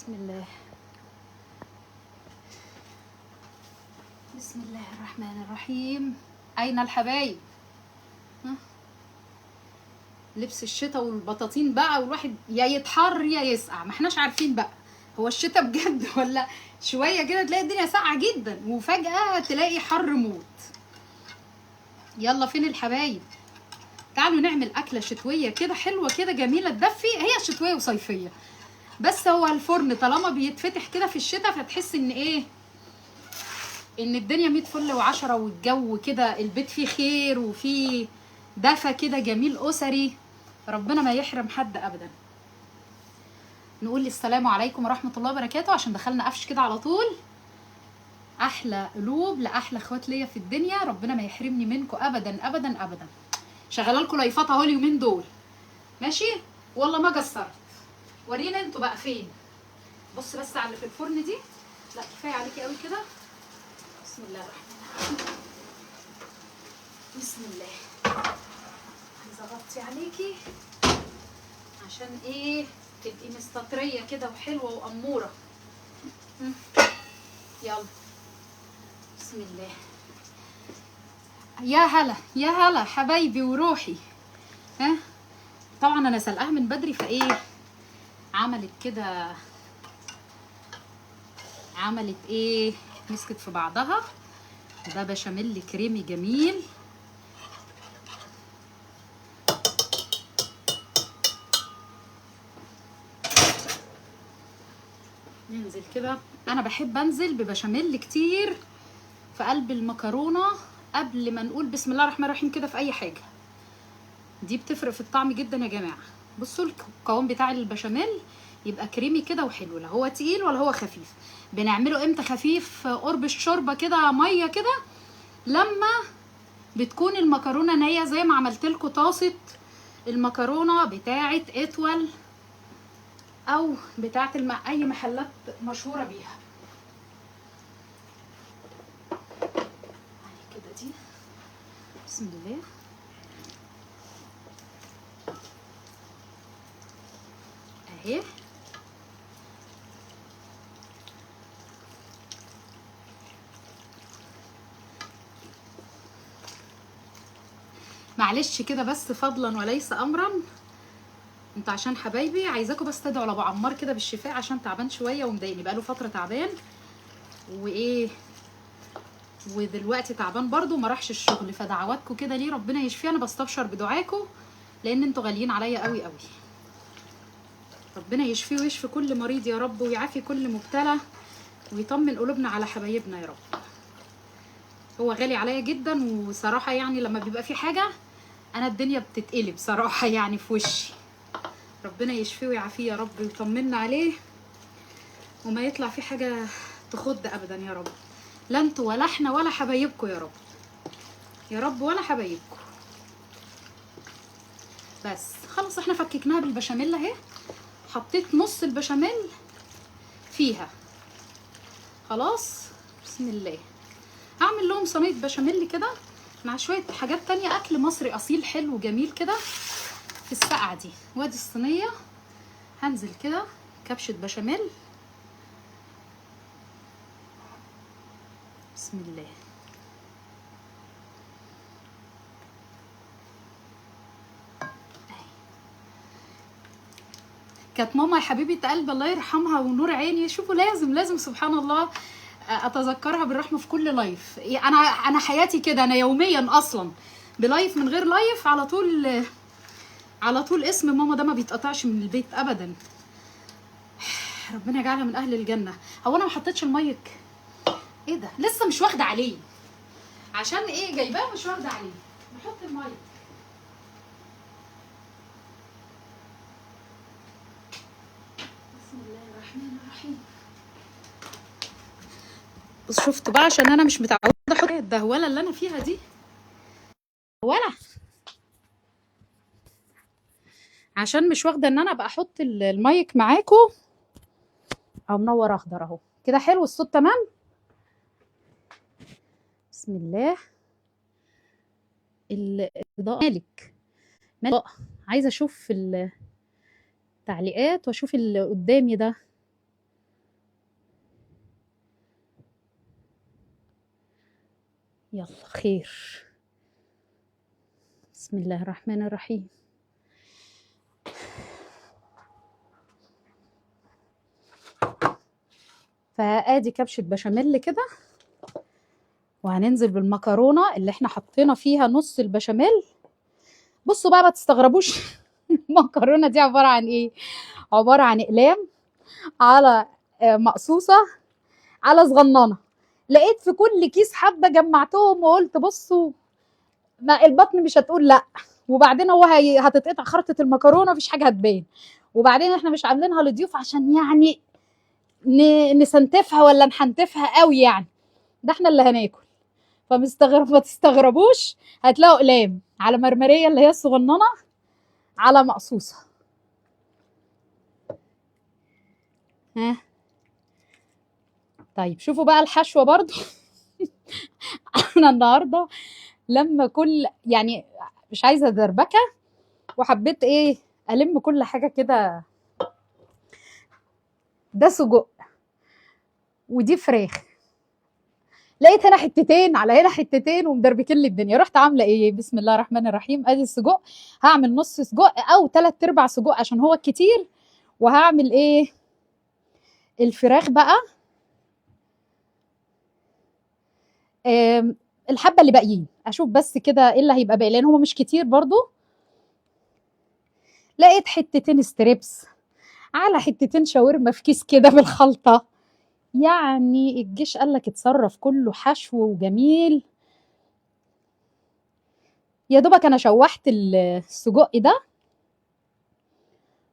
بسم الله. بسم الله الرحمن الرحيم. أين الحبايب؟ ها؟ لبس الشتاء والبطاطين بقى، والواحد يا يتحر يا يسقع، ما احناش عارفين بقى هو الشتاء بجد ولا شوية كده تلاقي الدنيا ساقعة جدا وفجأة تلاقي حر موت. يلا فين الحبايب؟ تعالوا نعمل أكلة شتوية كده حلوة كده جميلة تدفي. هي شتوية وصيفية، بس هو الفرن طالما بيتفتح كده في الشتاء فتحس ان ايه، ان الدنيا 100 فل و10 والجو كده البيت فيه خير وفيه دفى كده جميل اسري. ربنا ما يحرم حد ابدا. نقول السلام عليكم ورحمه الله وبركاته عشان دخلنا قفش كده على طول. احلى قلوب لاحلى اخوات ليا في الدنيا، ربنا ما يحرمني منكم ابدا ابدا ابدا. شغاله لكم لايفات اهو اليومين دول ماشي، والله ما قصرت. ورينا انتوا بقى فين. بص بس على اللي في الفرن دي، لا كفايه عليكي قوي كده. بسم الله الرحمن الرحيم. بسم الله. عايزه اغطي عليكي عشان ايه تبقي مستطريه كده وحلوه واموره. يلا بسم الله. يا هلا يا هلا حبايبي وروحي. ها طبعا انا سلقاها من بدري فايه عملت كده، عملت ايه، مسكت في بعضها. ده بشاميل كريمي جميل. ننزل كده، انا بحب انزل ببشاميل كتير في قلب المكرونه قبل ما نقول بسم الله الرحمن الرحيم كده في اي حاجه. دي بتفرق في الطعم جدا يا جماعه. بصوا القوام بتاع البشاميل يبقى كريمي كده وحلو، لا هو تقيل ولا هو خفيف. بنعمله امتى خفيف؟ قرب الشوربه كده ميه كده، لما بتكون المكرونه نيه زي ما عملت لكم طاسه المكرونه بتاعه اتول او بتاعه اي محلات مشهوره بيها. كده دي بسم الله. اهي معلش كده بس فضلا وليس امرا، انتوا عشان حبايبي عايزاكم بس تدعوا لابو عمار كده بالشفاء عشان تعبان شويه ومضايقني بقاله فتره تعبان وايه، ودلوقتي تعبان برضو ما راحش الشغل، فدعواتكم كده ليه ربنا يشفيه. انا بستبشر بدعاكم لان انتوا غاليين عليا قوي قوي. ربنا يشفيه ويشفي كل مريض يا رب، ويعافي كل مبتلى ويطمن قلوبنا على حبايبنا يا رب. هو غالي عليا جدا وصراحه يعني لما بيبقى في حاجه انا الدنيا بتتقلب صراحه يعني في وشي. ربنا يشفيه ويعافيه يا رب ويطمنا عليه وما يطلع في حاجه تخض ابدا يا رب. لا انتوا ولا احنا ولا حبايبكم يا رب، يا رب ولا حبايبكم. بس خلاص احنا فككناها بالبشاميل اهي، حطيت نص البشاميل فيها خلاص. بسم الله. هعمل لهم صينيه بشاميل كده مع شويه حاجات تانية، اكل مصري اصيل حلو جميل كده في السقعه دي. وادي الصينيه، هنزل كده كبشه بشاميل. بسم الله. كانت ماما يا حبيبه قلب الله يرحمها ونور عيني، شوفوا لازم سبحان الله اتذكرها بالرحمه في كل لايف. انا حياتي كده، انا يوميا اصلا بلايف من غير لايف على طول، على طول اسم ماما ده ما بيتقطعش من البيت ابدا. ربنا يجعلها من اهل الجنه. هو انا ما حطيتش المايك؟ ايه ده لسه مش واخده عليه؟ عشان ايه جايباه مش واخده عليه؟ نحط المايك. بسم الله الرحمن الرحيم. بس شفتوا بقى عشان انا مش متعوده احط الدهوله اللي انا فيها دي، ولا عشان مش واخده ان انا ابقى احط المايك معاكم. اهو منور اخضر اهو كده حلو الصوت تمام. بسم الله. الاضاءه مالك عايزه اشوف التعليقات واشوف اللي قدامي ده. يلا خير. بسم الله الرحمن الرحيم. فادي كبشه بشاميل كده، وهننزل بالمكرونه اللي احنا حطينا فيها نص البشاميل. بصوا بقى ما تستغربوش المكرونه دي عباره عن ايه؟ عباره عن اقلام على مقصوصه على صغننه. لقيت في كل كيس حبه جمعتهم وقلت بصوا ما البطن مش هتقول لا. وبعدين هو هتتقطع خرطه المكرونه مفيش حاجه هتبان. وبعدين احنا مش عاملينها للضيوف عشان يعني نسنتفها ولا نحنتفها قوي يعني، ده احنا اللي هناكل. ما تستغربوش هتلاقوا اقلام على مرمريه اللي هي الصغننه على مقصوصه. ها طيب شوفوا بقى الحشوه برضو. انا النهارده لما كل يعني مش عايزه دربكه، وحبيت ايه الم كل حاجه كده. ده سجق ودي فراخ، لقيت هنا حتتين على هنا حتتين ومدربكين لي الدنيا. رحت عامله ايه؟ بسم الله الرحمن الرحيم. ادي السجق، هعمل نص سجق او 3/4 سجق عشان هو كتير. وهعمل ايه؟ الفراخ بقى الحبه اللي باقيين اشوف بس كده ايه اللي هيبقى باقي لان هو مش كتير برضو. لقيت حتتين ستريبس على حتتين شاورما في كيس كده بالخلطه. يعني الجيش قال لك اتصرف كله حشو وجميل. يا دوبك انا شوحت السجق ده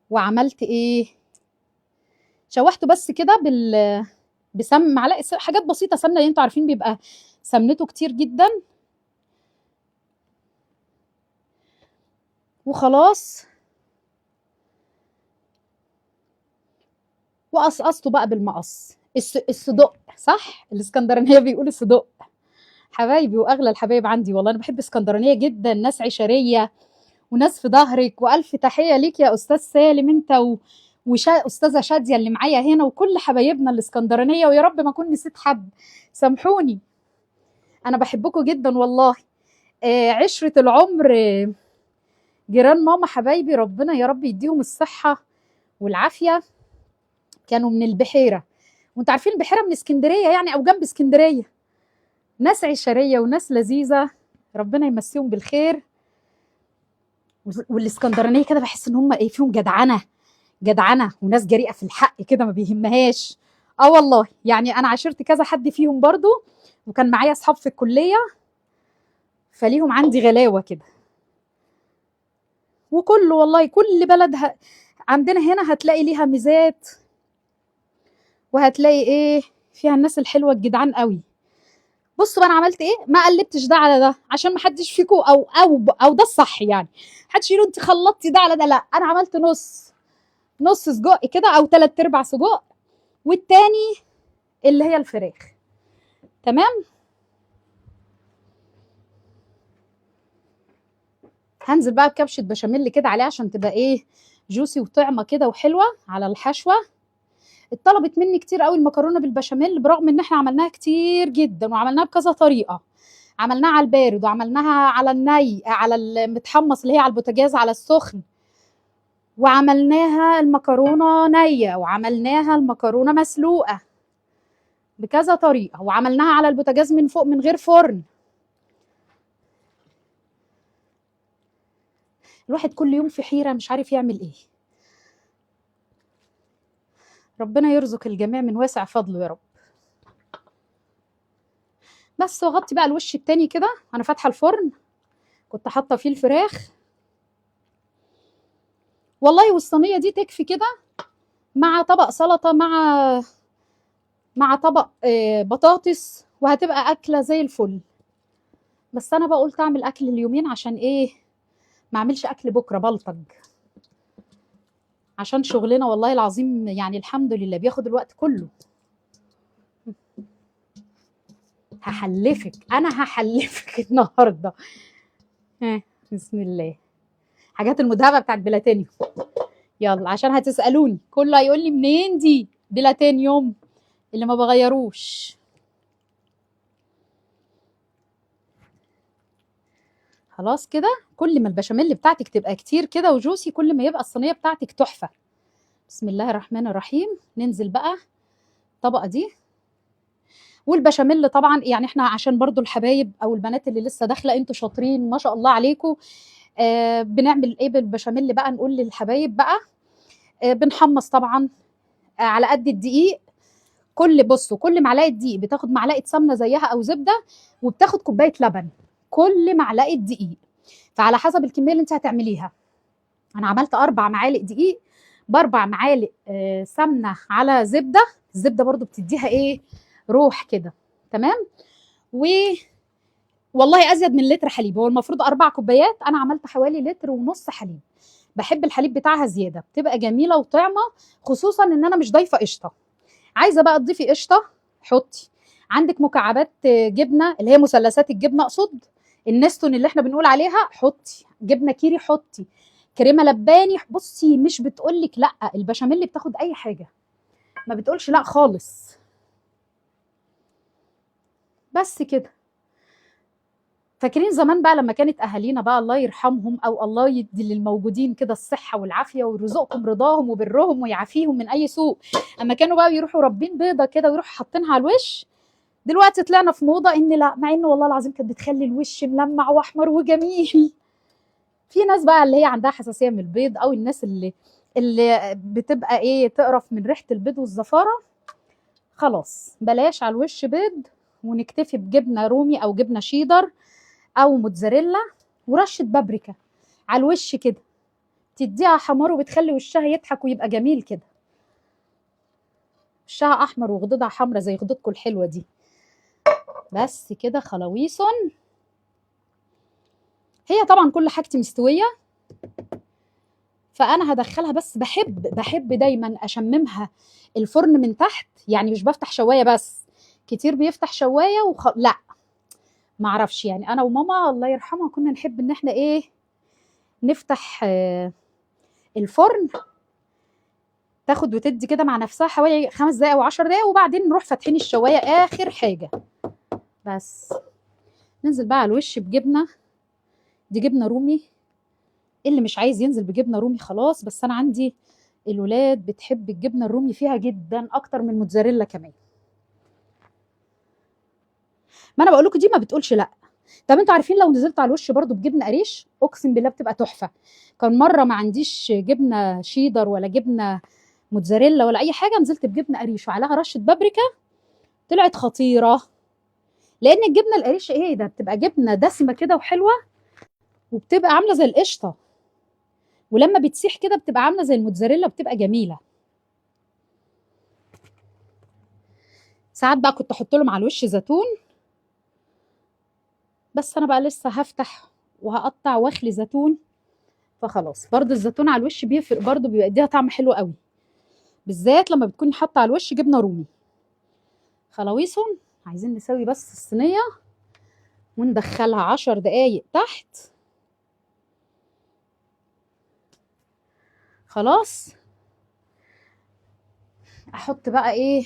وعملت ايه؟ شوحته بس كده معلقه حاجات بسيطه سمنه، اللي انتوا عارفين بيبقى سمنته كتير جدا. وخلاص وقصقصته بقى بالمقص. الصدق صح، الاسكندرانيه بيقولوا صدق. حبايبي واغلى الحبايب عندي والله، انا بحب اسكندرانيه جدا، ناس عشريه وناس في ظهرك. والف تحيه ليك يا استاذ سالم انت استاذه شاديه اللي معايا هنا وكل حبايبنا الاسكندرانيه. ويا رب ما اكون نسيت حد، سامحوني. انا بحبكم جدا والله. عشره العمر. جيران ماما حبايبي ربنا يا رب يديهم الصحه والعافيه. كانوا من البحيره، وانتوا عارفين البحيره من اسكندريه يعني او جنب اسكندريه. ناس عشريه وناس لذيذه، ربنا يمسيهم بالخير. والاسكندرانيه كده بحس ان هم ايه فيهم جدعنه، جدعنه وناس جريئه في الحق كده ما بيهمهاش. اه والله يعني انا عاشرت كذا حد فيهم برضو، وكان معايا اصحاب في الكليه فليهم عندي غلاوه كده. وكله والله كل بلد عندنا هنا هتلاقي ليها ميزات، وهتلاقي ايه فيها الناس الحلوه الجدعان قوي. بصوا بقى انا عملت ايه؟ ما قلبتش ده على ده عشان ما حدش فيكم او ده الصح يعني. محدش يقول انت خلطتي ده على ده، لا انا عملت نص سجق كده او 3/4 سجق، والتاني اللي هي الفراخ. تمام. هنزل بقى بكبشه بشاميل كده عليها عشان تبقى ايه جوسي وطعمه كده وحلوه على الحشوه. اتطلبت مني كتير قوي المكرونه بالبشاميل برغم ان احنا عملناها كتير جدا وعملناها بكذا طريقه. عملناها على البارد وعملناها على الني على المتحمص اللي هي على البوتاجاز على السخن، وعملناها المكرونه نيه، وعملناها المكرونه مسلوقه بكذا طريقه، وعملناها على البوتاجاز من فوق من غير فرن. الواحد كل يوم في حيره مش عارف يعمل ايه. ربنا يرزق الجميع من واسع فضله يا رب. بس واغطي بقى الوش التاني كده. انا فاتحه الفرن كنت حاطه فيه الفراخ والله، والصينيه دي تكفي كده مع طبق سلطه مع طبق بطاطس، وهتبقى اكله زي الفل. بس انا بقى قلت اعمل اكل اليومين عشان ايه ما اعملش اكل بكره بلطج، عشان شغلنا والله العظيم يعني الحمد لله بياخد الوقت كله. انا هحلفك النهارده. ها بسم الله. حاجات المدهبه بتاعت بلاتينيوم. يلا عشان هتسالوني كله هيقول لي منين دي بلاتينيوم اللي ما بغيروش. خلاص كده. كل ما البشاميل بتاعتك تبقى كتير كده وجوسي، كل ما يبقى الصينيه بتاعتك تحفه. بسم الله الرحمن الرحيم. ننزل بقى الطبقه دي. والبشاميل طبعا يعني احنا عشان برضو الحبايب او البنات اللي لسه داخله، انتوا شاطرين ما شاء الله عليكم. بنعمل ايه بالبشاميل بقى؟ نقول للحبايب بقى. بنحمص طبعا على قد الدقيق. بصوا، كل معلقه دقيق بتاخد معلقه سمنه زيها او زبده، وبتاخد كوبايه لبن كل معلقه دقيق. فعلى حسب الكميه اللي انت هتعمليها. انا عملت 4 معالق دقيق ب4 معالق سمنه على زبده. الزبده برضو بتديها ايه، روح كده. تمام. و والله ازيد من لتر حليب. هو المفروض 4 كوبايات، انا عملت حوالي لتر ونص حليب. بحب الحليب بتاعها زياده، بتبقى جميله وطعمه، خصوصا ان انا مش ضايفه قشطه. عايزه بقى تضيفي قشطه حطي. عندك مكعبات جبنه اللي هي مثلثات الجبنه اقصد، النستون اللي احنا بنقول عليها، حطي. جبنه كيري حطي. كريمه لباني. بصي مش بتقولك لا، البشاميل بتاخد اي حاجه، ما بتقولش لا خالص. بس كده. فاكرين زمان بقى لما كانت اهالينا بقى الله يرحمهم او الله يدي للموجودين كده الصحه والعافيه ويرزقكم رضاهم وبرهم ويعافيهم من اي سوء، اما كانوا بقى يروحوا رابين بيضه كده ويروحوا حاطينها على الوش. دلوقتي طلعنا في موضه ان لا، مع ان والله العظيم كانت بتخلي الوش ملمع واحمر وجميل. في ناس بقى اللي هي عندها حساسيه من البيض، او الناس اللي بتبقى ايه تقرف من ريحه البيض والزفاره، خلاص بلاش على الوش بيض، ونكتفي بجبنه رومي او جبنه شيدر او موتزاريلا، ورشه بابريكا على الوش كده، تديها حمار وبتخلي وشها يضحك ويبقى جميل كده. وشها احمر وخدودها حمرا زي خدودكم الحلوه دي. بس كده خلاويصن. هي طبعا كل حاجتي مستويه، فانا هدخلها. بس بحب دايما اشممها الفرن من تحت، يعني مش بفتح شوايه بس. كتير بيفتح شوايه لا، ما اعرفش يعني. انا وماما الله يرحمها كنا نحب ان احنا ايه، نفتح الفرن، تاخد وتدي كده مع نفسها حوالي 5 دقايق او 10 دقايق، وبعدين نروح فاتحين الشوايه اخر حاجه. بس ننزل بقى على الوش بجبنه. دي جبنه رومي، اللي مش عايز ينزل بجبنه رومي خلاص، بس انا عندي الولاد بتحب الجبنه الرومي فيها جدا اكتر من الموتزاريلا كمان. ما انا بقول لكم دي ما بتقولش لا. طب انتوا عارفين لو نزلت على الوش برضو بجبنه قريش، اقسم بالله بتبقى تحفه. كان مره ما عنديش جبنه شيدر ولا جبنه موتزاريلا ولا اي حاجه، نزلت بجبنه قريش وعليها رشه بابريكا، طلعت خطيره. لان الجبنه القريش ايه ده، بتبقى جبنه دسمه كده وحلوه، وبتبقى عامله زي القشطه، ولما بتسيح كده بتبقى عامله زي الموتزاريلا، بتبقى جميله. ساعات بقى كنت احط لهم على الوش زيتون، بس انا بقى لسه هفتح وهقطع واخلي زيتون، فخلاص. برضو الزيتون على الوش بيفرق، برضو بيبقى يديها طعم حلو قوي، بالذات لما بتكوني حاطه على الوش جبنه رومي. خلاويصهم. عايزين نسوي بس الصينيه وندخلها 10 دقايق تحت. خلاص. احط بقى ايه،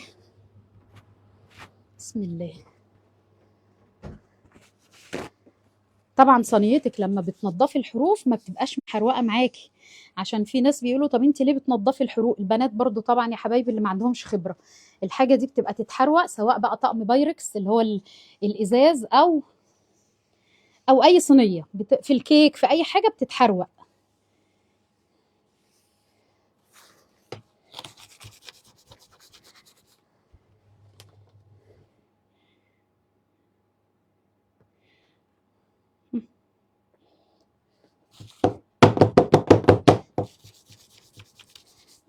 بسم الله. طبعا صينيتك لما بتنضفي الحروف ما بتبقاش محروقه معاكي، عشان في ناس بيقولوا طب انت ليه بتنضفي الحروق؟ البنات برضو طبعا يا حبايبي اللي ما عندهمش خبره، الحاجه دي بتبقى تتحروق، سواء بقى طقم بايركس اللي هو الازاز، او اي صينيه في الكيك، في اي حاجه بتتحروق.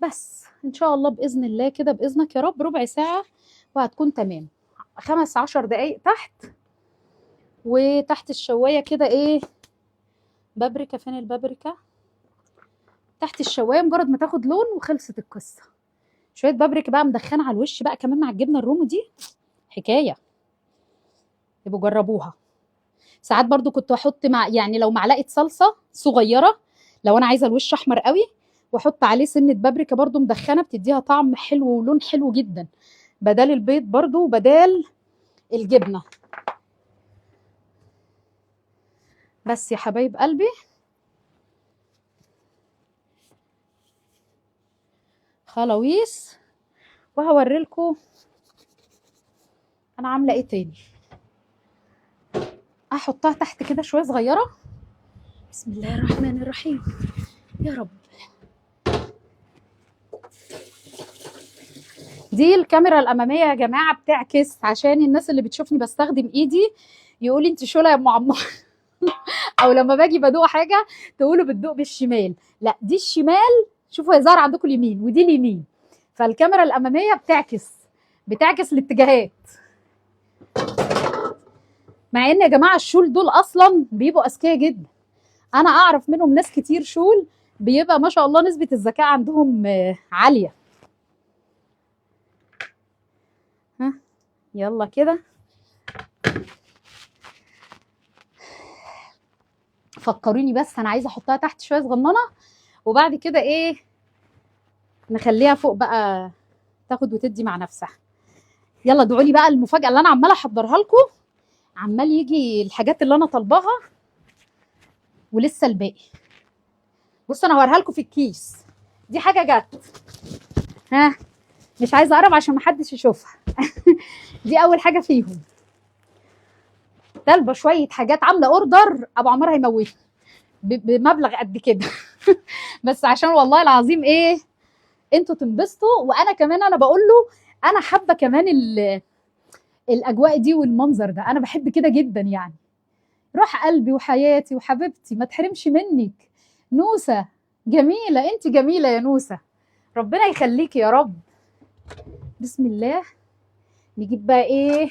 بس ان شاء الله باذن الله كده، باذنك يا رب، ربع ساعه وهتكون تمام. 15 دقايق تحت، وتحت الشوايه كده ايه، بابريكا. فين البابريكا؟ تحت الشوايه مجرد ما تاخد لون وخلصت القصه. شويه بابريكا بقى مدخنه على الوش بقى كمان مع الجبنه الرومي دي، حكايه. يبقوا جربوها. ساعات برضو كنت احط مع، يعني لو معلقه صلصه صغيره، لو انا عايزه الوش احمر قوي، واحط عليه سنه بابريكا برضو مدخنه، بتديها طعم حلو ولون حلو جدا، بدل البيض برضو وبدال الجبنه. بس يا حبايب قلبي خلاويص، وهوريلكم انا عامله ايه تاني. احطها تحت كده شويه صغيره. بسم الله الرحمن الرحيم يا رب. دي الكاميرا الاماميه يا جماعه بتعكس، عشان الناس اللي بتشوفني بستخدم ايدي يقول انت شوله يا ام عمار او لما باجي بدوق حاجه تقولوا بتدوق بالشمال. لا دي الشمال، شوفوا يا زهر عندكم اليمين ودي اليمين، فالكاميرا الاماميه بتعكس الاتجاهات. مع ان يا جماعه الشول دول اصلا بيبقوا اذكياء جدا، انا اعرف منهم ناس كتير شول بيبقى ما شاء الله نسبه الذكاء عندهم عاليه. ها يلا كده فكروني، بس انا عايزه احطها تحت شويه صغننه وبعد كده ايه نخليها فوق بقى تاخد وتدي مع نفسها. يلا ادعوا لي بقى المفاجاه اللي انا عماله احضرها لكم، عمال يجي الحاجات اللي انا طالباها ولسه الباقي. بصوا انا هوريها لكم في الكيس، دي حاجه جت. ها مش عايزه اقرب عشان محدش يشوفها دي اول حاجه فيهم، طالبه شويه حاجات، عامله اوردر ابو عمار هيموتني بمبلغ قد كده بس عشان والله العظيم ايه انتوا تنبسطوا، وانا كمان انا بقول له انا حابه كمان الاجواء دي والمنظر ده، انا بحب كده جدا يعني. روح قلبي وحياتي وحبيبتي ما تحرمش منك نوسه، جميله انت جميله يا نوسه، ربنا يخليكي يا رب. بسم الله. نجيب بقى ايه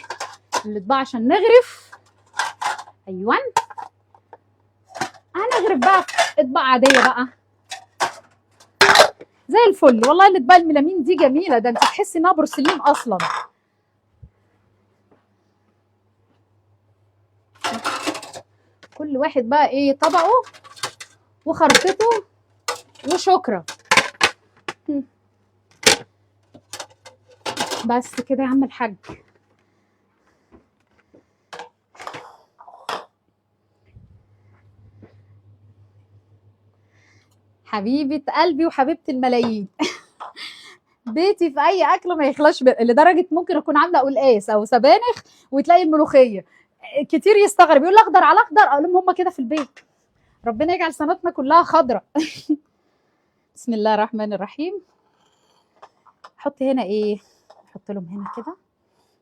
الاطباق عشان نغرف. ايوه هنغرف بقى في اطباق عاديه بقى زي الفل. والله الاطباق الميلامين دي جميله، ده انت تحسي انها بورسلين اصلا. كل واحد بقى ايه طبقه وخرطته وشكرا. بس كده يا عم الحاج. حبيبه قلبي وحبيبه الملايين بيتي في اي اكل ما يخلاش لدرجه ممكن اكون عامله قلقاس او سبانخ وتلاقي الملوخيه كتير يستغرب يقول لي اخضر على اخضر، اقول لهم هم كده في البيت، ربنا يجعل سنتنا كلها خضراء بسم الله الرحمن الرحيم. احط هنا ايه، احط لهم هنا كده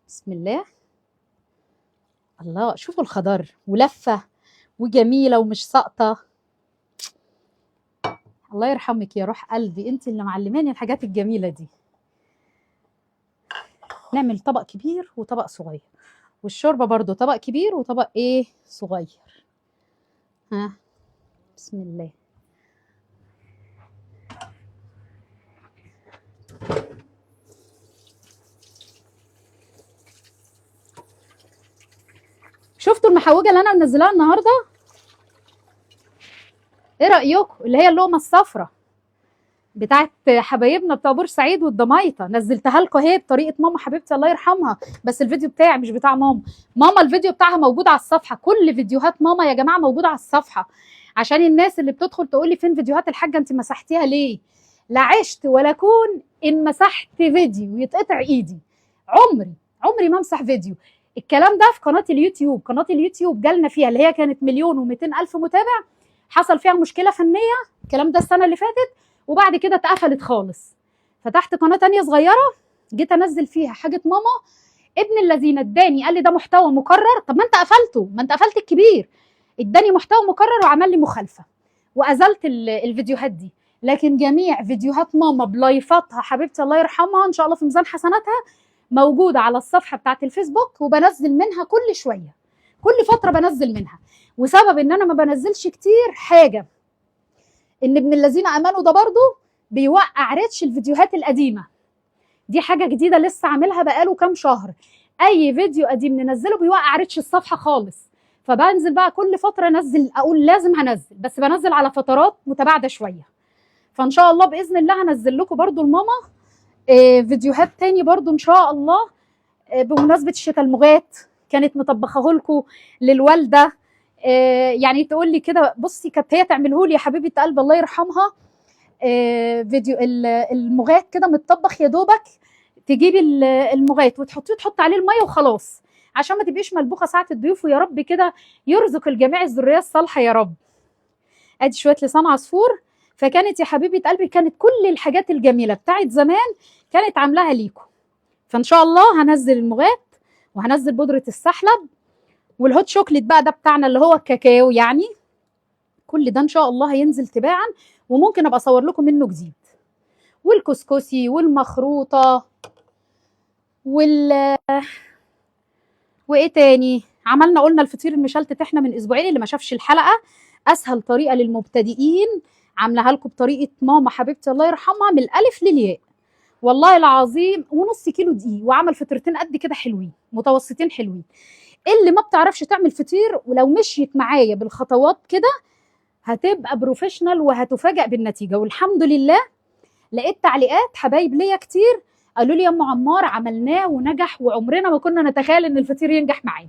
بسم الله. الله شوفوا الخضار ولفه وجميله ومش ساقطه. الله يرحمك يا روح قلبي، انت اللي معلماني الحاجات الجميله دي. نعمل طبق كبير وطبق صغير، والشوربه برضو طبق كبير وطبق ايه صغير. ها بسم الله. شفتوا المحوجه اللي انا منزلاها النهارده؟ ايه رايكم؟ اللي هي اللقمه الصفراء بتاعت حبايبنا بتوع بورسعيد والضمايطه، نزلتها لكم اهي بطريقه ماما حبيبتي الله يرحمها، بس الفيديو بتاعي مش بتاع ماما. ماما الفيديو بتاعها موجود على الصفحه، كل فيديوهات ماما يا جماعه موجوده على الصفحه، عشان الناس اللي بتدخل تقول لي فين فيديوهات الحاجه انت مسحتيها ليه؟ لا عشت ولا كون ان مسحت فيديو ويتقطع ايدي، عمري ما امسح فيديو. الكلام ده في قناه اليوتيوب، قناه اليوتيوب جالنا فيها اللي هي كانت 1,200,000 متابع، حصل فيها مشكله فنيه، الكلام ده السنه اللي فاتت، وبعد كده اتقفلت خالص. فتحت قناه تانية صغيره جيت انزل فيها حاجه ماما، ابن الذين اداني قال لي ده محتوى مكرر. طب ما انت قفلته، ما انت قفلت الكبير، اداني محتوى مكرر وعمل لي مخالفه وازلت الفيديوهات دي. لكن جميع فيديوهات ماما بلايفاتها حبيبتي الله يرحمها ان شاء الله في ميزان حسناتها موجوده على الصفحه بتاعت الفيسبوك، وبنزل منها كل شويه، كل فتره بنزل منها. وسبب ان انا ما بنزلش كتير حاجه ان ابن الذين امنوا ده برضو بيوقع ريتش الفيديوهات القديمه، دي حاجه جديده لسه عاملها بقاله كام شهر، اي فيديو قديم ننزله بيوقع ريتش الصفحه خالص. فبنزل بقى كل فتره انزل، اقول لازم هنزل، بس بنزل على فترات متباعده شويه. فان شاء الله باذن الله هنزل لكم برضو لماما فيديوهات تاني برضو ان شاء الله. بمناسبه الشتاء المغات كانت مطبخه لكم للوالده، يعني تقول لي كده بصي كانت هي تعمله لي يا حبيبه قلب الله يرحمها، فيديو المغات كده متطبخ يا دوبك، تجيبي المغات وتحطيه وتحط عليه الميه وخلاص، عشان ما تبقيش ملبوخه ساعه الضيوف، ويا رب كده يرزق الجميع الذريه الصالحه يا رب. ادي شويه لسان عصفور. فكانت يا حبيبه قلبي كانت كل الحاجات الجميله بتاعت زمان كانت عاملاها ليكم. فان شاء الله هنزل المغات وهنزل بودره السحلب والهوت شوكليت بقى ده بتاعنا اللي هو الكاكاو يعني. كل ده ان شاء الله هينزل تباعا، وممكن ابقى اصور لكم منه جديد. والكسكسي والمخروطه وايه تاني عملنا، قلنا الفطير المشلتت احنا من اسبوعين، اللي ما شافش الحلقه اسهل طريقه للمبتدئين عاملاها لكم بطريقه ماما حبيبتي الله يرحمها من الالف للياء، والله العظيم، ونص كيلو دقيق، وعمل فطيرتين قد كده حلوين متوسطين حلوين. اللي ما بتعرفش تعمل فطير ولو مشيت معايا بالخطوات كده هتبقى بروفيشنال وهتفاجئ بالنتيجه. والحمد لله لقيت تعليقات حبايب ليا كتير قالوا لي يا ام عمار عملناه ونجح، وعمرنا ما كنا نتخيل ان الفطير ينجح معانا.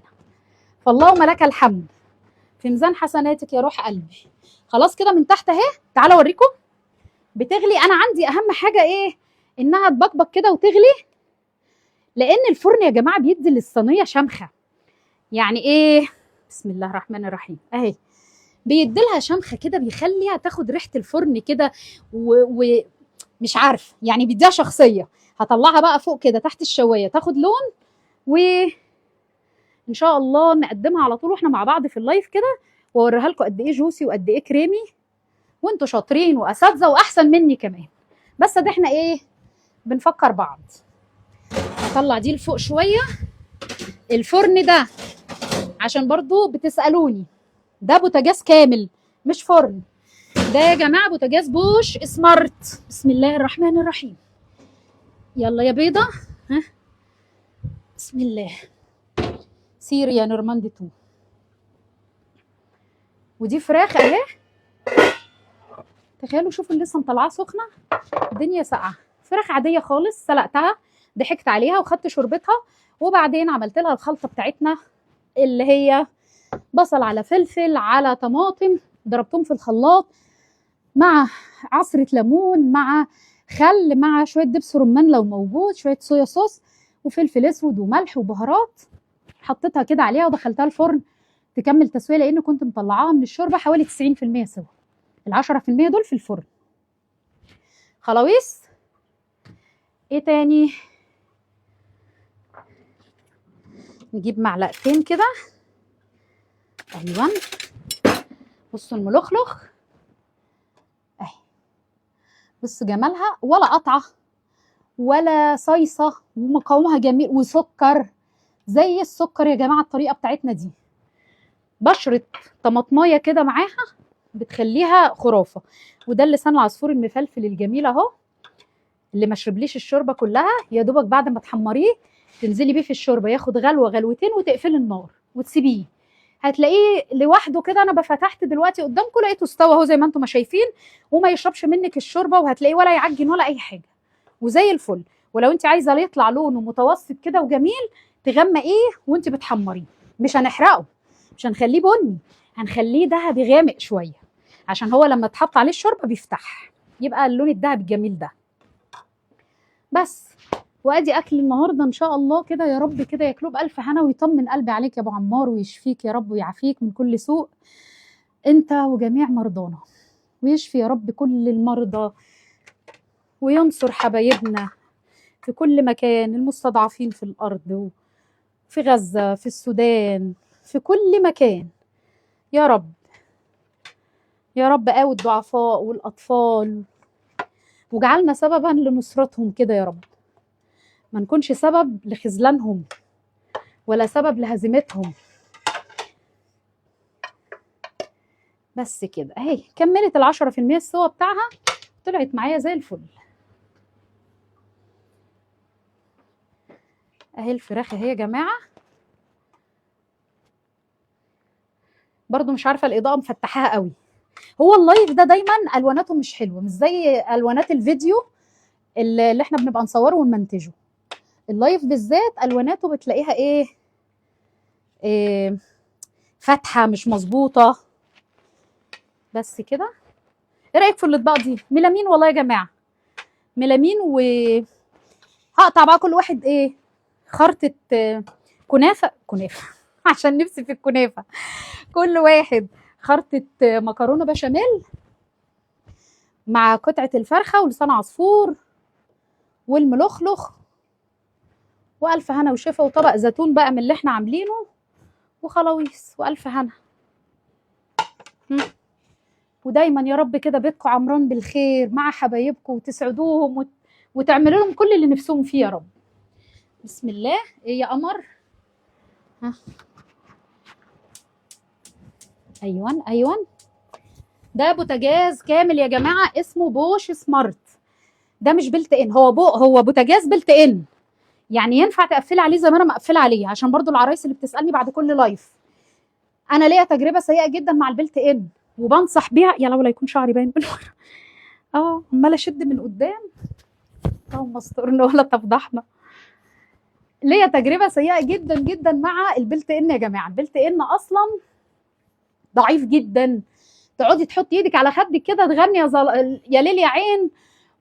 فاللهم لك الحمد، في ميزان حسناتك يا روح قلبي. خلاص كده من تحت اهي، تعالوا اوريكم بتغلي. انا عندي اهم حاجه ايه، انها تبقبق كده وتغلي، لان الفرن يا جماعه بيدي للصينيه شمخه. يعني ايه، بسم الله الرحمن الرحيم اهي، بيديلها شمخه كده، بيخليها تاخد ريحه الفرن كده ومش عارف يعني بيديها شخصيه. هطلعها بقى فوق كده تحت الشوايه تاخد لون، وان شاء الله نقدمها على طول واحنا مع بعض في اللايف كده، واوريها لكم قد ايه جوسي وقد ايه كريمي، وانتوا شاطرين واساتذه واحسن مني كمان. بس ده احنا ايه بنفكر بعض. هطلع دي لفوق شويه. الفرن ده عشان برضو بتسالوني، ده بوتاجاز كامل مش فرن، ده يا جماعه بوتاجاز بوش سمارت. بسم الله الرحمن الرحيم، يلا يا بيضه، ها بسم الله، سيري يا نورماندي 2. ودي فراخ اهي، تخيلوا شوفوا لسه مطلعاها سخنه، الدنيا ساقعه. فراخ عاديه خالص، سلقتها ضحكت عليها وخدت شوربتها، وبعدين عملت لها الخلطه بتاعتنا اللي هي بصل على فلفل على طماطم، ضربتهم في الخلاط مع عصره ليمون مع خل مع شويه دبس رمان لو موجود، شويه صويا صوص وفلفل اسود وملح وبهارات. حطيتها كده عليها ودخلتها الفرن تكمل تسويه، لان كنت مطلعاها من الشوربه حوالي 90% سوا، ال10% دول في الفرن. خلاويص ايه تاني، نجيب معلقتين كده، ايوه بصوا الملخلخ اهي، بصوا جمالها، ولا قطعه ولا صيصه، ومقاومها جميل، وسكر زي السكر يا جماعه. الطريقه بتاعتنا دي بشره طماطمايه كده معاها بتخليها خرافه. وده اللسان العصفور المفلفل الجميل اهو، اللي ما شربليش الشوربه كلها، يا دوبك بعد ما تحمريه تنزلي بيه في الشوربه ياخد غلوه غلوتين وتقفلي النار وتسيبيه، هتلاقيه لوحده كده. انا بفتحت دلوقتي قدامكم لقيته استوى اهو زي ما انتم ما شايفين، وما يشربش منك الشوربه، وهتلاقيه ولا يعجن ولا اي حاجه، وزي الفل. ولو انت عايزه يطلع لونه متوسط كده وجميل تغمقيه وانت بتحمريه، مش هنحرقه، مش هنخليه بني، هنخليه ذهبي غامق شويه، عشان هو لما تحط عليه الشوربه بيفتح يبقى اللون الذهبي الجميل ده. بس وادي اكل النهارده ان شاء الله كده، يا رب كده ياكلوه بالف هنا ويطمن قلبي عليك يا ابو عمار، ويشفيك يا رب ويعافيك من كل سوء انت وجميع مرضانا، ويشفي يا رب كل المرضى، وينصر حبايبنا في كل مكان، المستضعفين في الارض وفي غزه في السودان في كل مكان يا رب. يا رب قاوي الضعفاء والاطفال، وجعلنا سببا لنصرتهم كده يا رب، ما نكونش سبب لخذلانهم ولا سبب لهزيمتهم. بس كده اهي كملت ال10% السوا بتاعها، طلعت معايا زي الفل اهي. الفراخ اهي يا جماعه، برضو مش عارفه الاضاءه مفتحاها قوي. هو اللايف ده دايما الواناته مش حلوه، مش زي الوانات الفيديو اللي احنا بنبقى نصوره ونمنتجه. اللايف بالذات الواناته بتلاقيها ايه فاتحه مش مظبوطه. بس كده. ايه رايك في الاطباق دي؟ ميلامين والله يا جماعه، ميلامين. وهقطع بقى كل واحد ايه، خرطه كنافه كنافه عشان نفسي في الكنافه. كل واحد خرطه مكرونه بشاميل مع قطعه الفرخه ولسان عصفور والملخلخ، والف هنا وشفا، وطبق زيتون بقى من اللي احنا عاملينه، وخلاويص والف هنا. ودايما يا رب كده بيتكم عمران بالخير مع حبايبكم، وتسعدوهم وتعملوا لهم كل اللي نفسهم فيه يا رب. بسم الله. ايه يا قمر؟ ها، ايوه ايوه. ده بوتاجاز كامل يا جماعه، اسمه بوش سمارت. ده مش بلت ان، هو بوتاجاز بلت ان، يعني ينفع تقفلي عليه زي ما انا مقفله عليه، عشان برضو العرايس اللي بتسالني بعد كل لايف. انا ليا تجربه سيئه جدا مع البلت ان، وبنصح بيها. يا لو لا يكون شعري باين من ورا. عماله اشد من قدام. اللهم استرنا ولا تفضحنا. ليا تجربه سيئه جدا جدا مع البلت ان يا جماعه. البلت ان اصلا ضعيف جدا. تقعدي تحطي ايدك على خدك كده تغني يا ليل يا عين،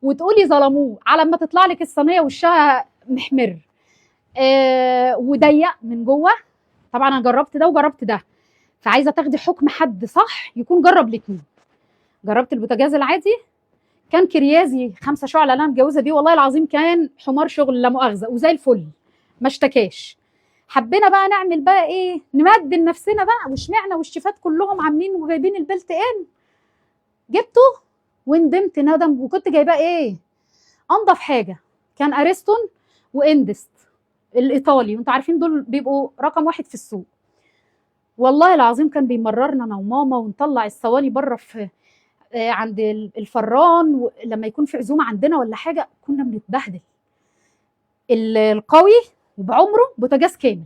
وتقولي ظلموه على ما تطلع لك الصينيه وشها محمر وضيق من جوه. طبعا انا جربت ده وجربت ده، فعايزه تاخدي حكم حد صح يكون جرب الاثنين. جربت البوتاجاز العادي، كان كريازي 5 شعله اللي انا متجوزه بيه، والله العظيم كان حمار شغل لا مؤاخذه، وزي الفل ما اشتكاش. حبينا بقى نعمل بقى ايه، نمدن نفسنا بقى، واشمعنا والشيفات كلهم عاملين وجايبين البلت ان. جبته وندمت ندم، وكنت جايباه ايه، انضف حاجه، كان اريستون واندست الايطالي، وانتوا عارفين دول بيبقوا رقم واحد في السوق. والله العظيم كان بيمررنا انا وماما، ونطلع الصواني بره في عند الفران، لما يكون في عزومه عندنا ولا حاجه كنا بنتبهدل. القوي وبعمره بوتاجاز كامل،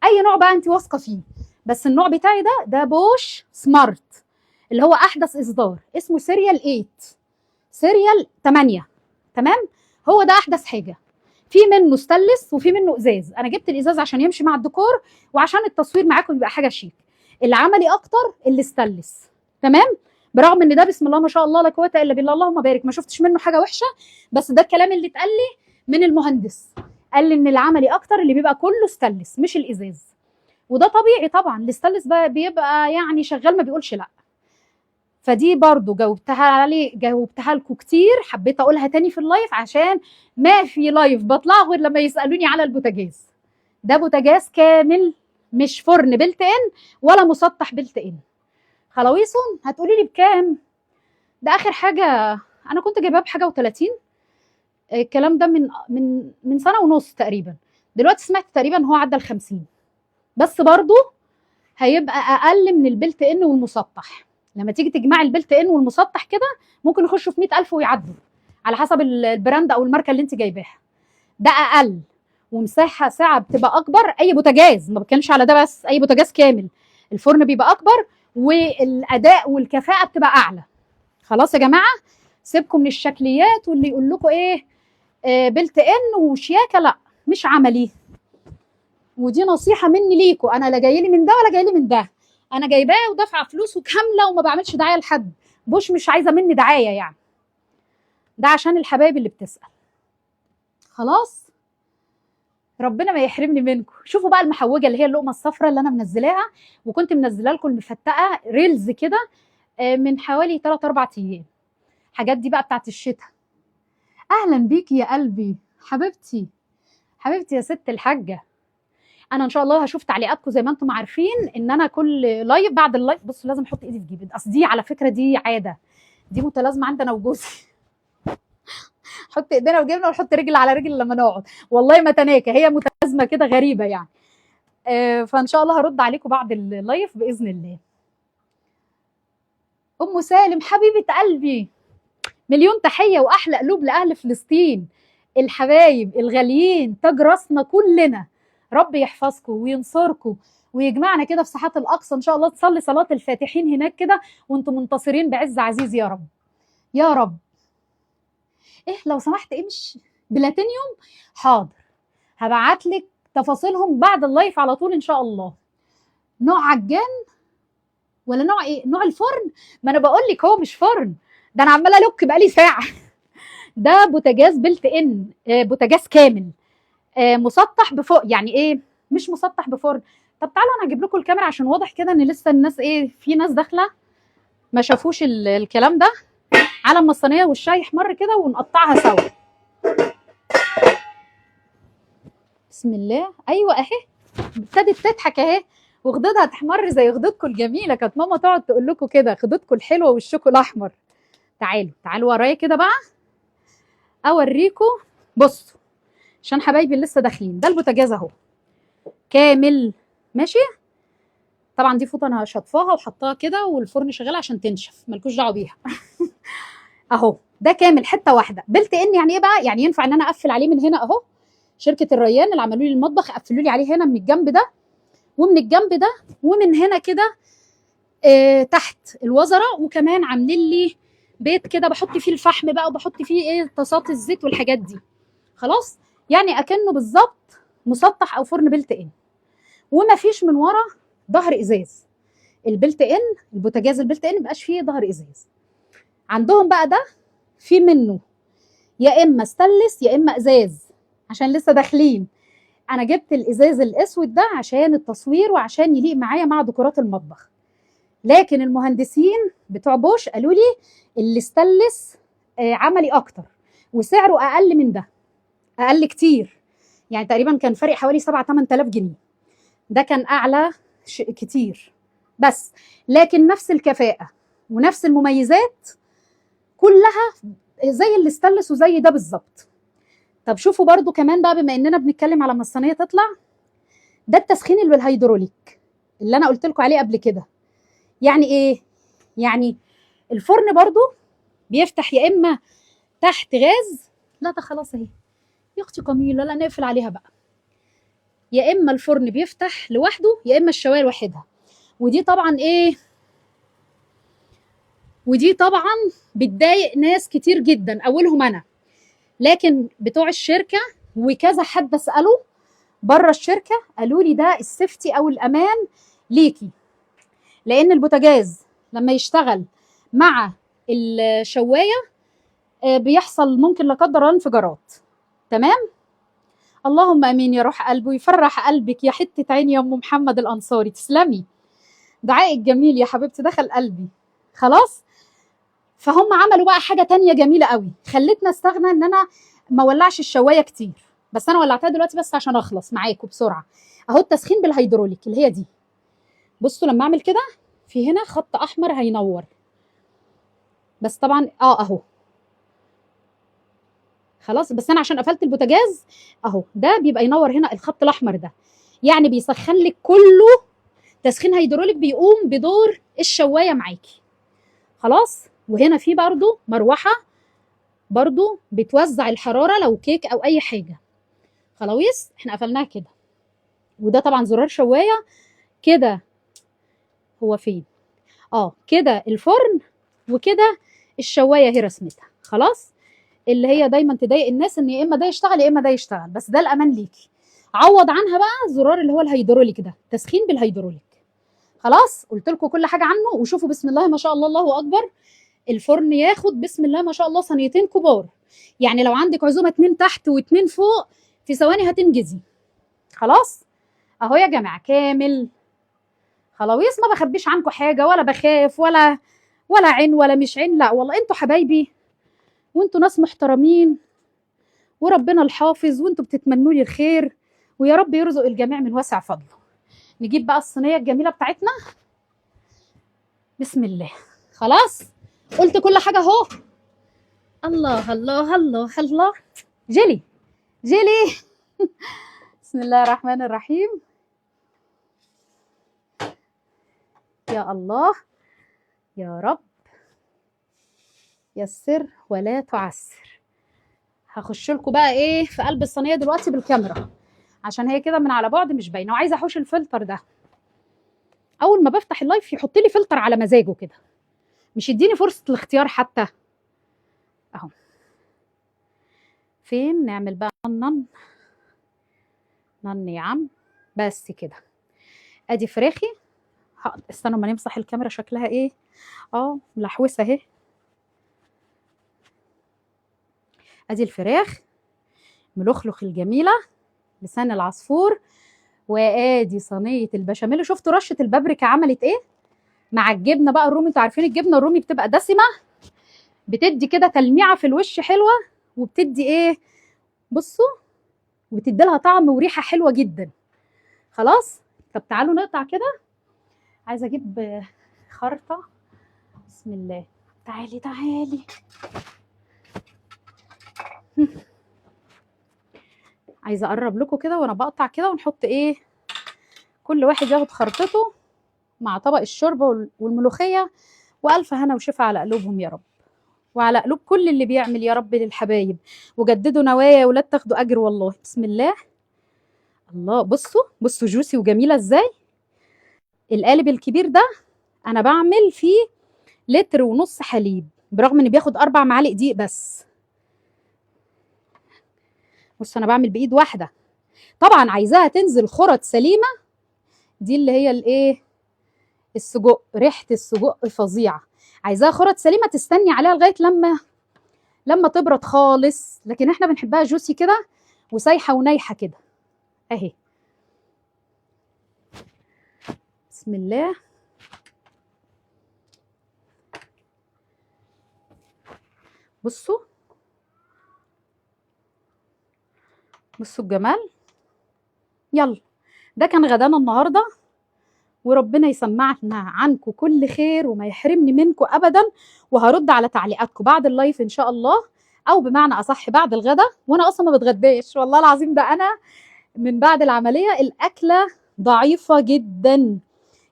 اي نوع بقى انت واثقه فيه. بس النوع بتاعي ده بوش سمارت، اللي هو احدث اصدار، اسمه سيريال 8، سيريال 8. تمام. هو ده احدث حاجه. في منه ستانلس وفي منه ازاز. انا جبت الازاز عشان يمشي مع الديكور، وعشان التصوير معاكم يبقى حاجه شيك. العملي اكتر الستانلس. تمام. برغم ان ده بسم الله ما شاء الله لا قوه الا بالله، اللهم بارك، ما شفتش منه حاجه وحشه. بس ده الكلام اللي اتقال لي من المهندس، قال لي ان العملي اكتر اللي بيبقى كله ستانلس مش الازاز. وده طبيعي طبعا، الستانلس بقى بيبقى يعني شغال ما بيقولش لا. فدي برضو جاوبتها لكم كتير، حبيت اقولها تاني في اللايف عشان ما في لايف بطلع غير لما يسالوني على البوتاجاز. ده بوتاجاز كامل، مش فرن بلت ان ولا مسطح بلت ان. خلاويصون هتقولي لي بكام؟ ده اخر حاجه انا كنت جايباه بحاجه و30. الكلام ده من سنه ونص تقريبا. دلوقتي سمعت تقريبا هو عدى ال50، بس برضو هيبقى اقل من البلت ان والمسطح. لما تيجي تجمعي البلت ان والمسطح كده ممكن يخشوا في 100,000 ويعدوا، على حسب البراند او الماركه اللي انت جايباها. ده اقل، ومساحه ساعه بتبقى اكبر. اي بوتاجاز، ما بتكلمش على ده بس، اي بوتاجاز كامل الفرن بيبقى اكبر، والاداء والكفاءه بتبقى اعلى. خلاص يا جماعه، سيبكم من الشكليات واللي يقول لكم ايه بلت ان وشياكه، لا مش عملي. ودي نصيحه مني ليكم، انا لا جاي لي من ده ولا جاي لي من ده، انا جايباه ودافعه فلوسه كامله وما بعملش دعايه لحد. بوش مش عايزه مني دعايه يعني، ده عشان الحبايب اللي بتسال. خلاص، ربنا ما يحرمني منكم. شوفوا بقى المحوجه اللي هي اللقمه الصفراء اللي انا منزلاها، وكنت منزله لكم المفتقه ريلز كده من حوالي 3 4 ايام. الحاجات دي بقى بتاعت الشتاء. اهلا بيكي يا قلبي، حبيبتي، حبيبتي يا ست الحاجه. انا ان شاء الله هشوف تعليقاتكم زي ما انتم عارفين، ان انا كل لايف بعد اللايف، بصوا لازم احط ايدي في جيبي، اصل دي على فكره دي عاده، دي متلازمه عندنا وجوزي. حط ايدينا وجبنا ونحط رجل على رجل لما نقعد، والله ما تناكى، هي متلازمه كده غريبه يعني. فان شاء الله هرد عليكم بعد اللايف باذن الله. ام سالم حبيبه قلبي، مليون تحيه واحلى قلوب لاهل فلسطين الحبايب الغاليين، تاج راسنا كلنا. رب يحفظكم وينصركم ويجمعنا كده في ساحات الاقصى ان شاء الله، تصلي صلاه الفاتحين هناك كده وانتم منتصرين بعز عزيز يا رب يا رب. ايه لو سمحت، ايه مش بلاتينيوم؟ حاضر، هبعت لك تفاصيلهم بعد اللايف على طول ان شاء الله. نوع عجان ولا نوع ايه؟ نوع الفرن. ما انا بقول لك هو مش فرن، ده انا عماله الك بقالي ساعه. ده بوتاجاز بلت ان، بوتاجاز كامل، مسطح بفوق، يعني ايه مش مسطح بفرن. طب تعالوا انا اجيب لكم الكاميرا عشان واضح كده ان لسه الناس ايه، في ناس داخله ما شافوش الكلام ده. على ما الصينيه والشاي يحمر كده ونقطعها سوا. بسم الله، ايوه اهي ابتدت تضحك اهي، وخدودها تحمر زي خدودكم الجميله. كانت ماما تقعد تقول لكم كده، خدودكم الحلوه وشكم الاحمر. تعالوا تعالوا ورايا كده بقى اوريكم. بصوا عشان حبايبي لسه داخلين، ده البوتاجاز اهو كامل ماشي. طبعا دي فوطه انا شطفاها وحطاها كده، والفرن شغال عشان تنشف، مالكوش دعوه بيها. اهو ده كامل حته واحده بلت ان. يعني ايه بقى؟ يعني ينفع ان انا اقفل عليه من هنا اهو. شركه الريان اللي عملوا لي المطبخ قفلوا لي عليه هنا من الجنب ده ومن الجنب ده ومن هنا كده، تحت الوزره. وكمان عاملين لي بيت كده بحط فيه الفحم بقى، وبحط فيه ايه طاسات الزيت والحاجات دي. خلاص، يعني اكنه بالظبط مسطح او فرن بلت ان. وما فيش من ورا ظهر ازاز. البلت ان، البوتاجاز البلت ان مبقاش فيه ظهر ازاز. عندهم بقى ده في منه يا اما ستانلس يا اما ازاز، عشان لسه داخلين. انا جبت الازاز الاسود ده عشان التصوير وعشان يليق معايا مع ديكورات المطبخ. لكن المهندسين بتوع بوش قالوا لي الستانلس عملي اكتر وسعره اقل من ده، اقل كتير. يعني تقريبا كان فرق حوالي 7 8000 جنيه. ده كان اعلى كتير، بس لكن نفس الكفاءه ونفس المميزات كلها زي الاستانلس وزي ده بالظبط. طب شوفوا برضو كمان بقى، بما اننا بنتكلم على ما الصينيه تطلع، ده التسخين اللي بالهيدروليك اللي انا قلت لكم عليه قبل كده. يعني ايه؟ يعني الفرن برضو بيفتح يا اما تحت غاز. لا ده خلاص اهي يا اختي جميله، لا نقفل عليها بقى. يا اما الفرن بيفتح لوحده يا اما الشوايه لوحدها. ودي طبعا ايه، ودي طبعا بتضايق ناس كتير جدا اولهم انا. لكن بتوع الشركه وكذا حد اساله بره الشركه قالوا لي ده السيفتي او الامان ليكي. لان البوتاجاز لما يشتغل مع الشوايه بيحصل ممكن لا قدر الله انفجارات. تمام. اللهم امين يا روح قلبي ويفرح قلبك يا حته عيني يا ام محمد الانصاري، تسلمي. دعائك جميل يا حبيبتي دخل قلبي. خلاص. فهم عملوا بقى حاجه تانية جميله قوي خلتنا استغنى ان انا ما ولعش الشوايه كتير. بس انا ولعتها دلوقتي بس عشان اخلص معاكم بسرعه. اهو التسخين بالهيدروليك اللي هي دي. بصوا لما اعمل كده في هنا خط احمر هينور. بس طبعا اهو خلاص. بس انا عشان قفلت البوتاجاز اهو ده بيبقى ينور هنا الخط الاحمر ده. يعني بيسخن لك كله تسخين هيدروليك، بيقوم بدور الشوايه معاكي. خلاص. وهنا في برضو مروحه برضو بتوزع الحراره لو كيك او اي حاجه. خلاويص احنا قفلناها كده. وده طبعا زرار شوايه كده. هو فين؟ كده الفرن وكده الشوايه هي رسمتها. خلاص. اللي هي دايما تضايق الناس ان يا اما ده يشتغل يا اما ده يشتغل، بس ده الامان ليكي. عوض عنها بقى زرار اللي هو الهيدروليك ده، تسخين بالهيدروليك. خلاص قلت لكم كل حاجه عنه. وشوفوا بسم الله ما شاء الله الله اكبر، الفرن ياخد بسم الله ما شاء الله صينيتين كبار. يعني لو عندك عزومه 2 تحت و2 فوق في ثواني هتنجزي. خلاص اهو يا جماعه كامل. خلاويص ما بخبيش عنكم حاجه ولا بخاف ولا عين ولا مش عين. لا والله انتوا حبايبي وانتوا ناس محترمين وربنا الحافظ، وانتوا بتتمنوا لي الخير، ويا رب يرزق الجميع من واسع فضله. نجيب بقى الصينيه الجميله بتاعتنا. بسم الله. خلاص قلت كل حاجه اهو. الله الله الله الله. جيلي جيلي. بسم الله الرحمن الرحيم. يا الله يا رب يسر ولا تعسر. هخش لكم بقى ايه في قلب الصينيه دلوقتي بالكاميرا عشان هي كده من على بعد مش باينه، وعايزه احوش الفلتر ده. اول ما بفتح اللايف يحط لي فلتر على مزاجه كده، مش يديني فرصه الاختيار حتى. اهو فين نعمل بقى نن يا عم. بس كده ادي فراخي استنى ما نمسح الكاميرا شكلها ايه. ملحوسه اهي. ادي الفراخ ملخلخ الجميله، لسان العصفور، وادي صينيه البشاميل. شفتوا رشه البابريكا عملت ايه مع الجبنه بقى الرومي؟ انتوا عارفين الجبنه الرومي بتبقى دسمه، بتدي كده تلميعه في الوش حلوه، وبتدي ايه، بصوا، وبتدي لها طعم وريحه حلوه جدا. خلاص، طب تعالوا نقطع كده. عايزه اجيب خرطه. بسم الله. تعالي تعالي. عايزه اقرب لكم كده وانا بقطع كده، ونحط ايه، كل واحد ياخد خرطته مع طبق الشوربه والملوخيه، والف هنا وشفا على قلوبهم يا رب، وعلى قلوب كل اللي بيعمل يا رب للحبايب. وجددوا نوايا يا ولاد تاخدوا اجر والله. بسم الله. الله، بصوا بصوا جوسي وجميله ازاي. القالب الكبير ده انا بعمل فيه 1.5 لتر حليب، برغم ان بياخد 4 معالق دقيق بس. بص انا بعمل بايد واحده، طبعا عايزاها تنزل خرط سليمه. دي اللي هي الايه، السجق، ريحه السجق فظيعه. عايزاها خرط سليمه تستني عليها لغايه لما تبرد خالص، لكن احنا بنحبها جوسي كده وسايحه ونايحه كده اهي. بسم الله. بصوا بصوا الجمال. يلا، ده كان غدانا النهارده، وربنا يسمعنا عنكم كل خير وما يحرمني منكم ابدا. وهرد على تعليقاتكم بعد اللايف ان شاء الله، او بمعنى اصح بعد الغدا. وانا اصلا ما بتغداش والله العظيم، ده انا من بعد العمليه الاكله ضعيفه جدا،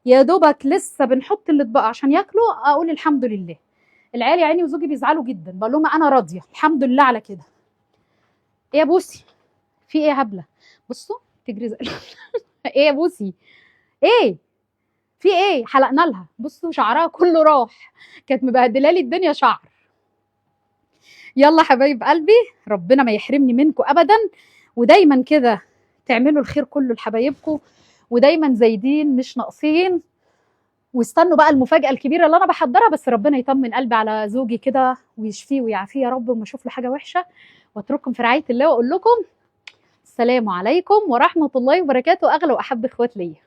يا دوبك لسه بنحط الاطباق عشان ياكلوا اقول الحمد لله. العيال يا عيني وزوجي بيزعلوا جدا، بقول لهم انا راضيه الحمد لله على كده. ايه يا بوسي، في ايه يا هبله؟ بصوا تجري زي ايه يا بوسي، ايه في ايه؟ حلقنا لها، بصوا شعرها كله راح، كانت مبهدله لي الدنيا شعر. يلا حبايب قلبي، ربنا ما يحرمني منكم ابدا، ودايما كده تعملوا الخير كله لحبايبكم، ودايما زايدين مش ناقصين. واستنوا بقى المفاجاه الكبيره اللي انا بحضرها، بس ربنا يطمن قلبي على زوجي كده ويشفيه ويعافيه يا رب، وما اشوف له حاجه وحشه. واترككم في رعايه الله، واقول لكم السلام عليكم ورحمه الله وبركاته، اغلى واحب اخوات ليا.